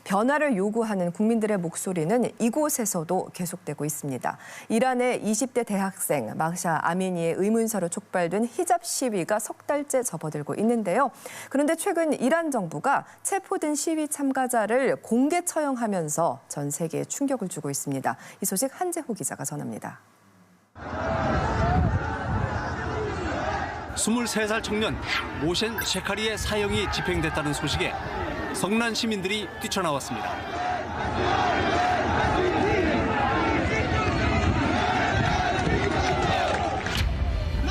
변화를 요구하는 국민들의 목소리는 이곳에서도 계속되고 있습니다. 이란의 20대 대학생 마흐샤 아미니의 의문사로 촉발된 히잡 시위가 석 달째 접어들고 있는데요. 그런데 최근 이란 정부가 체포된 시위 참가자를 공개 처형하면서 전 세계에 충격을 주고 있습니다. 이 소식 한재호 기자가 전합니다. 23살 청년 모셴 셰카리의 사형이 집행됐다는 소식에 성난 시민들이 뛰쳐나왔습니다.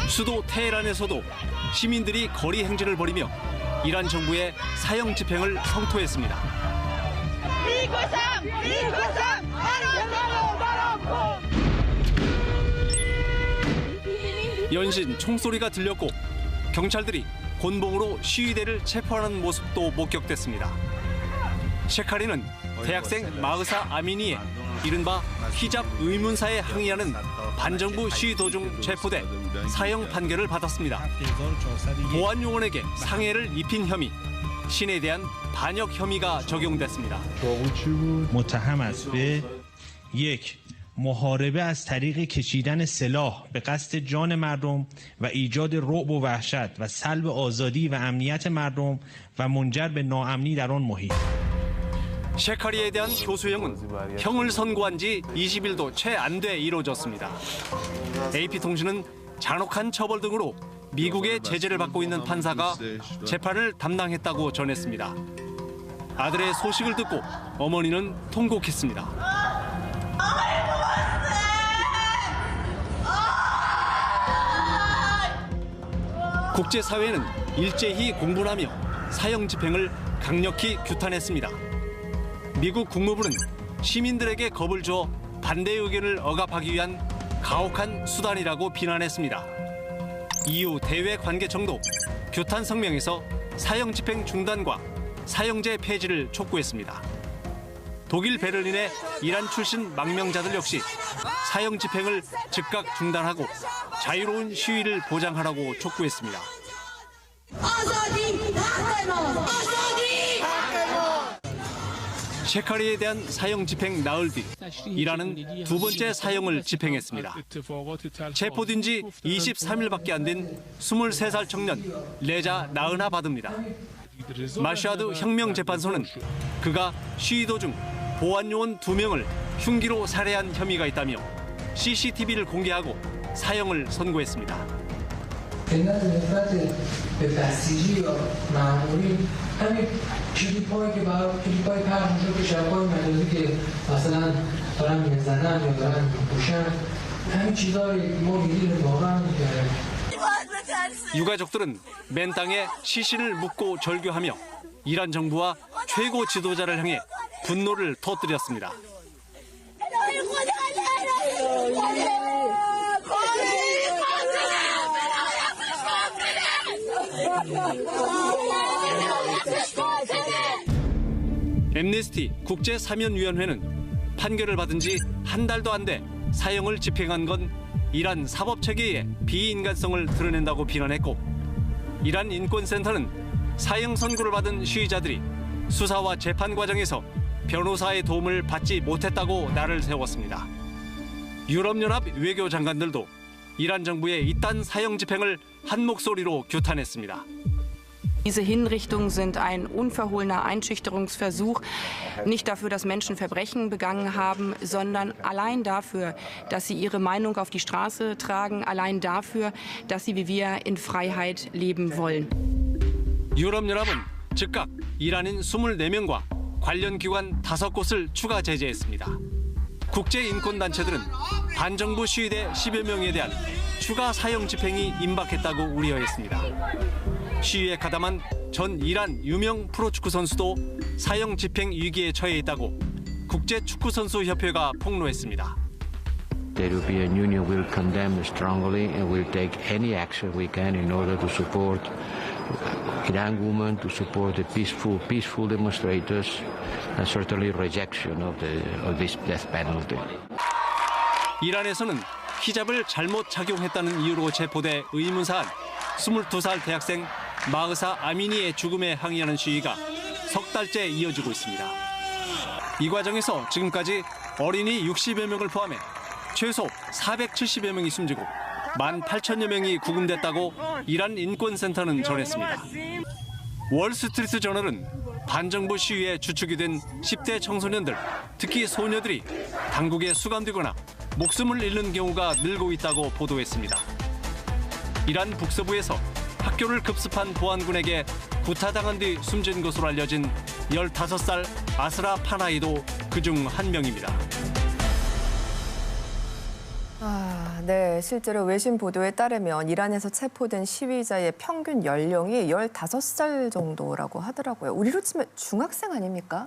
수도 테헤란에서도 시민들이 거리 행진을 벌이며 이란 정부의 사형 집행을 성토했습니다. 연신 총소리가 들렸고 경찰들이 곤봉으로 시위대를 체포하는 모습도 목격됐습니다. 셰카리는 대학생 마흐사 아미니의 이른바 히잡 의문사에 항의하는 반정부 시위 도중 체포돼 사형 판결을 받았습니다. 보안 요원에게 상해를 입힌 혐의, 신에 대한 반역 혐의가 적용됐습니다. متهم است به یک محاربه از طریق کشیدن سلاح به قصد جان مردم و ایجاد رعب و وحشت و سلب آزادی و امنیت مردم و منجر به ناامنی در آن محیط. 셰카리에 대한 교수형은 형을 선고한 지 20일도 채 안 돼 이뤄졌습니다. AP통신은 잔혹한 처벌 등으로 미국의 제재를 받고 있는 판사가 재판을 담당했다고 전했습니다. 아들의 소식을 듣고 어머니는 통곡했습니다. 국제사회는 일제히 공분하며 사형 집행을 강력히 규탄했습니다. 미국 국무부는 시민들에게 겁을 줘 반대 의견을 억압하기 위한 가혹한 수단이라고 비난했습니다. EU 대외 관계청도 규탄 성명에서 사형 집행 중단과 사형제 폐지를 촉구했습니다. 독일 베를린의 이란 출신 망명자들 역시 사형 집행을 즉각 중단하고 자유로운 시위를 보장하라고 촉구했습니다. 셰카리에 대한 사형 집행 나흘 뒤 이란은 두 번째 사형을 집행했습니다. 체포된 지 23일밖에 안 된 23살 청년 레자 나은하 바드입니다. 마샤드 혁명재판소는 그가 시위 도중 보안요원 2명을 흉기로 살해한 혐의가 있다며 CCTV를 공개하고 사형을 선고했습니다. 유가족들은 맨 땅에 시신을 묻고 절규하며 이란 정부와 최고 지도자를 향해 분노를 터뜨렸습니다. 엠네스티 국제사면위원회는 판결을 받은 지 한 달도 안 돼 사형을 집행한 건 이란 사법체계의 비인간성을 드러낸다고 비난했고, 이란 인권센터는 사형 선고를 받은 시위자들이 수사와 재판 과정에서 변호사의 도움을 받지 못했다고 날을 세웠습니다. 유럽연합 외교장관들도 이란 정부의 이딴 사형 집행을 한 목소리로 규탄했습니다. Diese Hinrichtungen sind ein unverhohlener Einschüchterungsversuch, nicht dafür, dass Menschen Verbrechen begangen haben, sondern allein dafür, dass sie ihre Meinung auf die Straße tragen, allein dafür, dass sie wie wir in Freiheit leben wollen. 유럽연합은 즉각 이란인 24명과 관련 기관 5곳을 추가 제재했습니다. 국제인권단체들은 반정부 시위대 10여 명에 대한 추가 사형 집행이 임박했다고 우려했습니다. 시위에 가담한 전 이란 유명 프로축구 선수도 사형 집행 위기에 처해 있다고 국제축구선수협회가 폭로했습니다. The European Union will condemn strongly and will take any action we can in order to support Iran women, to support the peaceful demonstrators, and certainly rejection of this death penalty. 이란에서는 히잡을 잘못 착용했다는 이유로 체포돼 의문사한 22살 대학생 마흐사 아미니의 죽음에 항의하는 시위가 석 달째 이어지고 있습니다. 이 과정에서 지금까지 어린이 60여 명을 포함해 최소 470여 명이 숨지고 18,000여 명이 구금됐다고 이란 인권센터는 전했습니다. 월스트리트 저널은 반정부 시위에 주축이 된 10대 청소년들, 특히 소녀들이 당국에 수감되거나 목숨을 잃는 경우가 늘고 있다고 보도했습니다. 이란 북서부에서 학교를 급습한 보안군에게 구타당한 뒤 숨진 것으로 알려진 15살 아스라 파나이도 그중 한 명입니다. 네, 실제로 외신 보도에 따르면 이란에서 체포된 시위자의 평균 연령이 15살 정도라고 하더라고요. 우리로 치면 중학생 아닙니까?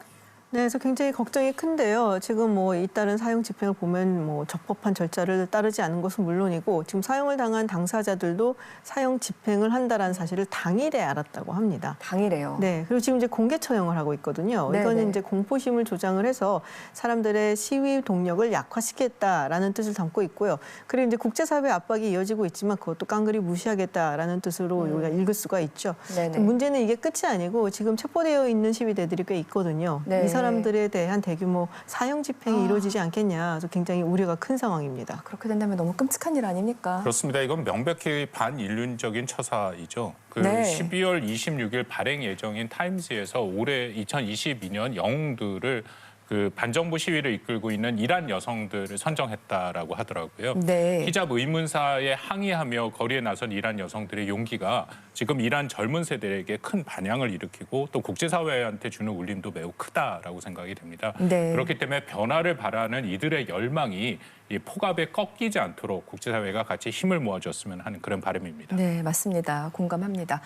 네, 그래서 굉장히 걱정이 큰데요. 지금 뭐 잇따른 사형 집행을 보면 뭐 적법한 절차를 따르지 않은 것은 물론이고 지금 사형을 당한 당사자들도 사형 집행을 한다라는 사실을 당일에 알았다고 합니다. 당일에요. 네, 그리고 지금 이제 공개 처형을 하고 있거든요. 네네. 이거는 이제 공포심을 조장을 해서 사람들의 시위 동력을 약화시키겠다라는 뜻을 담고 있고요. 그리고 이제 국제사회 압박이 이어지고 있지만 그것도 깡그리 무시하겠다라는 뜻으로 우리가 읽을 수가 있죠. 네네. 문제는 이게 끝이 아니고 지금 체포되어 있는 시위대들이 꽤 있거든요. 네. 이 사람들에 대한 대규모 사형 집행이 이루어지지 않겠냐. 그래서 굉장히 우려가 큰 상황입니다. 그렇게 된다면 너무 끔찍한 일 아닙니까? 그렇습니다. 이건 명백히 반인륜적인 처사이죠. 네. 12월 26일 발행 예정인 타임즈에서 올해 2022년 영웅들을 반정부 시위를 이끌고 있는 이란 여성들을 선정했다라고 하더라고요. 네. 히잡 의문사에 항의하며 거리에 나선 이란 여성들의 용기가 지금 이란 젊은 세대에게 큰 반향을 일으키고 또 국제사회한테 주는 울림도 매우 크다라고 생각이 됩니다. 네. 그렇기 때문에 변화를 바라는 이들의 열망이 이 폭압에 꺾이지 않도록 국제사회가 같이 힘을 모아줬으면 하는 그런 바람입니다. 네, 맞습니다. 공감합니다.